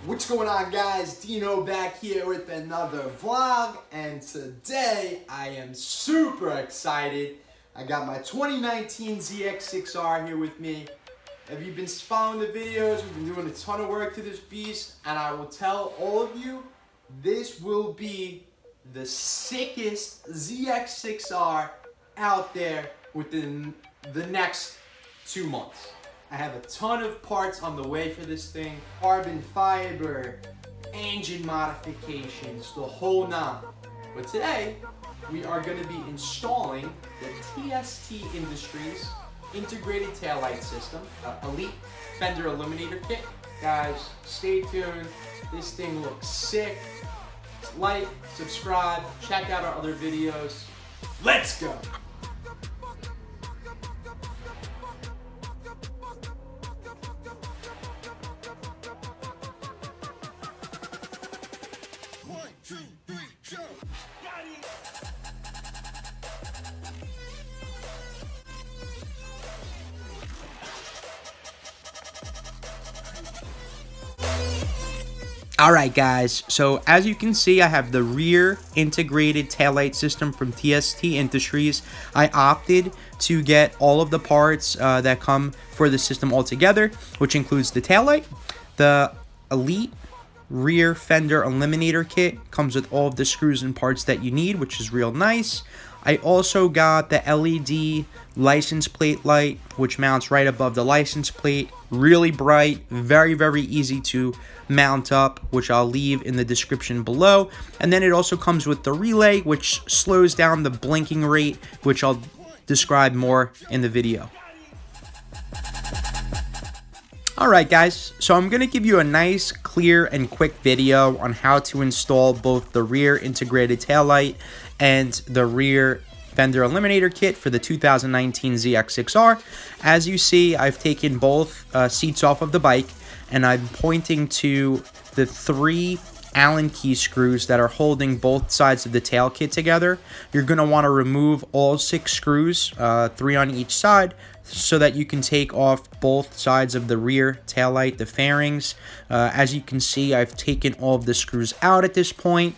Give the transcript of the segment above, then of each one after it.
What's going on, guys? Dino back here with another vlog, and today I am super excited. I got my 2019 ZX-6R here with me. If you've been following the videos, we've been doing a ton of work to this beast, and I will tell all of you, this will be the sickest ZX-6R out there within the next 2 months. I have a ton of parts on the way for this thing. Carbon fiber, engine modifications, the whole nine. But today, we are going to be installing the TST Industries integrated taillight system, Elite Fender Eliminator Kit. Guys, stay tuned. This thing looks sick. Like, subscribe, check out our other videos. Let's go! Alright guys, so as you can see, I have the rear integrated taillight system from TST Industries. I opted to get all of the parts that come for the system all together, which includes the taillight. The Elite Rear Fender Eliminator Kit comes with all of the screws and parts that you need, which is real nice. I also got the LED license plate light, which mounts right above the license plate. Really bright, very easy to mount up, which I'll leave in the description below. And then it also comes with the relay, which slows down the blinking rate, which I'll describe more in the video. Alright guys, so I'm going to give you a nice, clear, and quick video on how to install both the rear integrated taillight and the rear Fender Eliminator Kit for the 2019 ZX-6R. As you see, I've taken both seats off of the bike, and I'm pointing to the 3 Allen key screws that are holding both sides of the tail kit together. You're going to want to remove all 6 screws, 3 on each side, so that you can take off both sides of the rear taillight, the fairings. As you can see, I've taken all of the screws out at this point,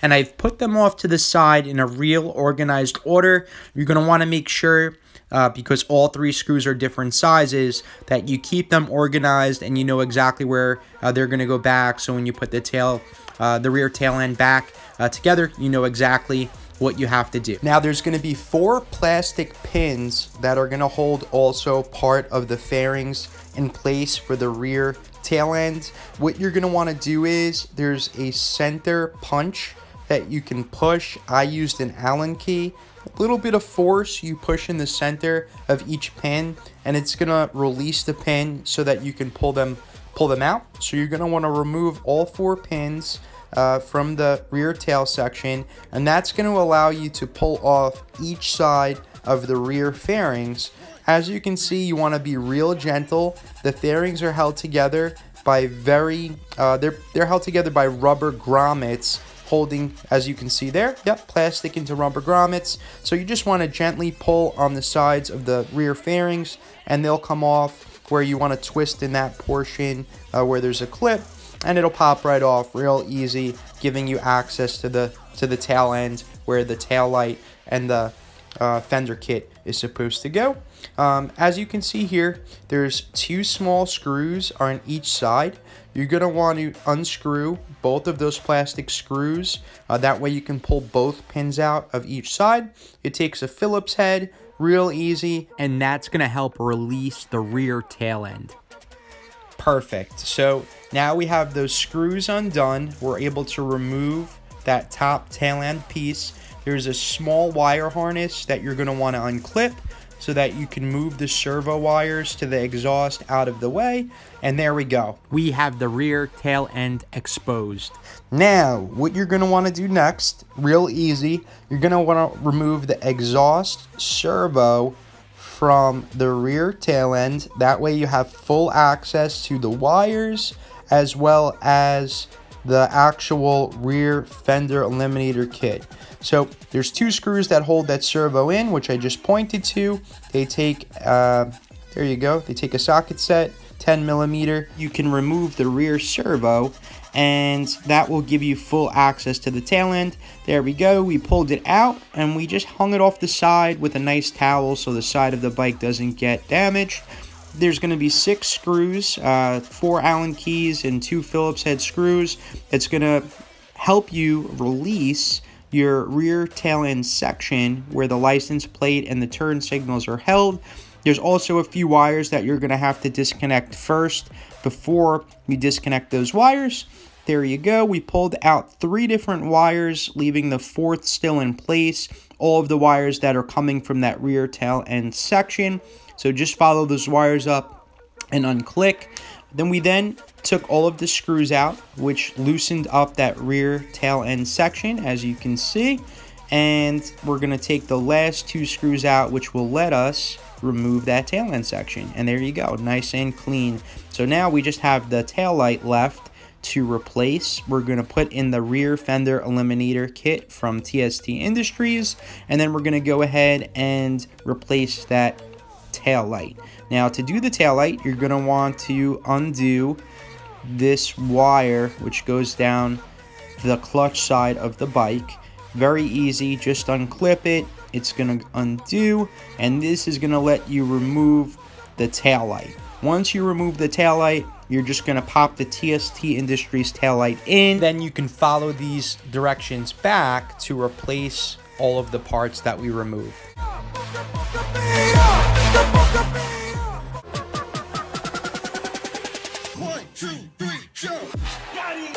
and I've put them off to the side in a real organized order. You're going to want to make sure, because all 3 screws are different sizes, that you keep them organized and you know exactly where they're going to go back. So when you put the rear tail end back together, you know exactly what you have to do. Now there's going to be 4 plastic pins that are going to hold also part of the fairings in place for the rear tail end. What you're going to want to do is there's a center punch that you can push. I used an Allen key. A little bit of force you push in the center of each pin, and it's going to release the pin so that you can pull them out. So you're going to want to remove all 4 pins from the rear tail section, and that's going to allow you to pull off each side of the rear fairings. As you can see, you want to be real gentle. The fairings are held together by they're held together by rubber grommets holding, as you can see there, plastic into rubber grommets. So you just want to gently pull on the sides of the rear fairings, and they'll come off where you want to twist in that portion where there's a clip, and it'll pop right off real easy, giving you access to the tail end where the tail light and the fender kit is supposed to go. As you can see here, there's 2 small screws on each side. You're going to want to unscrew both of those plastic screws. That way you can pull both pins out of each side. It takes a Phillips head, real easy, and that's going to help release the rear tail end. Perfect. So now we have those screws undone. We're able to remove that top tail end piece. There's a small wire harness that you're going to want to unclip so that you can move the servo wires to the exhaust out of the way. And there we go. We have the rear tail end exposed. Now, what you're going to want to do next, real easy, you're going to want to remove the exhaust servo from the rear tail end. That way you have full access to the wires as well as the actual rear fender eliminator kit. So there's 2 screws that hold that servo in, which I just pointed to. They take, there you go, they take a socket set, 10mm. You can remove the rear servo, and that will give you full access to the tail end. There we go. We pulled it out and we just hung it off the side with a nice towel so the side of the bike doesn't get damaged. There's going to be 6 screws, 4 Allen keys and 2 Phillips head screws. It's going to help you release your rear tail end section where the license plate and the turn signals are held. There's also a few wires that you're going to have to disconnect first before you disconnect those wires. There you go. We pulled out 3 different wires, leaving the 4th still in place. All of the wires that are coming from that rear tail end section. So just follow those wires up and unclick. Then we took all of the screws out, which loosened up that rear tail end section, as you can see. And we're going to take the last 2 screws out, which will let us remove that tail end section. And there you go, nice and clean. So now we just have the tail light left to replace. We're going to put in the rear fender eliminator kit from TST Industries, and then we're going to go ahead and replace that tail light. Now to do the tail light, you're going to want to undo this wire which goes down the clutch side of the bike. Very easy, just unclip it. It's going to undo, and this is going to let you remove the tail light. Once you remove the tail light, you're just going to pop the TST Industries tail light in. Then you can follow these directions back to replace all of the parts that we removed. One, two, three, jump. Got it.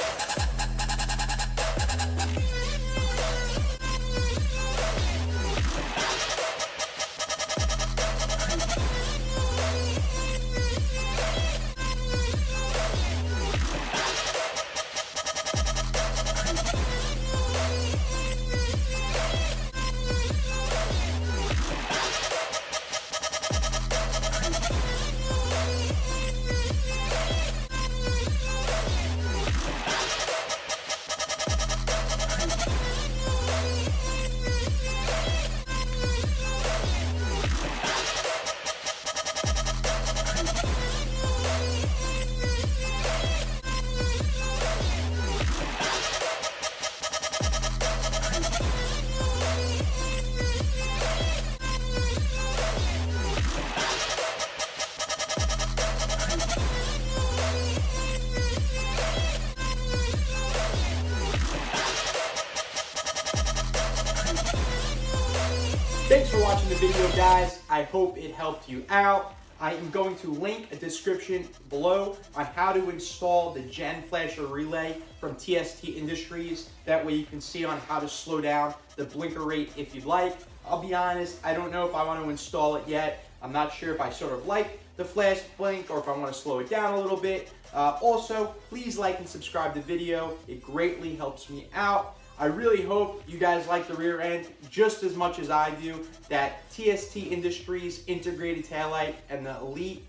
Thanks for watching the video, guys. I hope it helped you out. I am going to link a description below on how to install the ZX Flasher Relay from TST Industries. That way you can see on how to slow down the blinker rate if you'd like. I'll be honest, I don't know if I want to install it yet. I'm not sure if I sort of like the flash blink or if I want to slow it down a little bit. Also, please like and subscribe to the video. It greatly helps me out. I really hope you guys like the rear end just as much as I do. That TST Industries integrated taillight and the Elite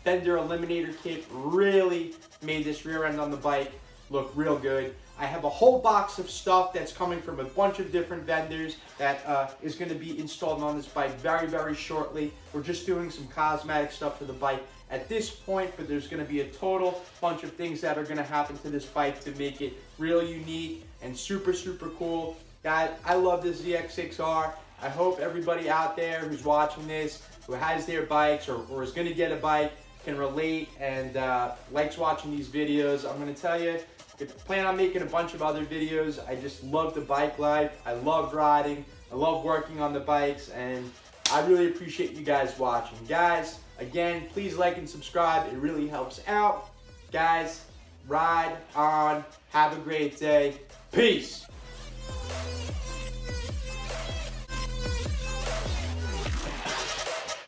Fender Eliminator Kit really made this rear end on the bike look real good. I have a whole box of stuff that's coming from a bunch of different vendors that is going to be installed on this bike very, very shortly. We're just doing some cosmetic stuff to the bike at this point, but there's going to be a total bunch of things that are going to happen to this bike to make it real unique and super, super cool. Guys, I love this ZX-6R. I hope everybody out there who's watching this, who has their bikes or is going to get a bike, can relate and likes watching these videos. I'm going to tell you, I plan on making a bunch of other videos. I just love the bike life. I love riding. I love working on the bikes, and I really appreciate you guys watching. Guys, again, please like and subscribe. It really helps out. Guys, ride on. Have a great day. Peace.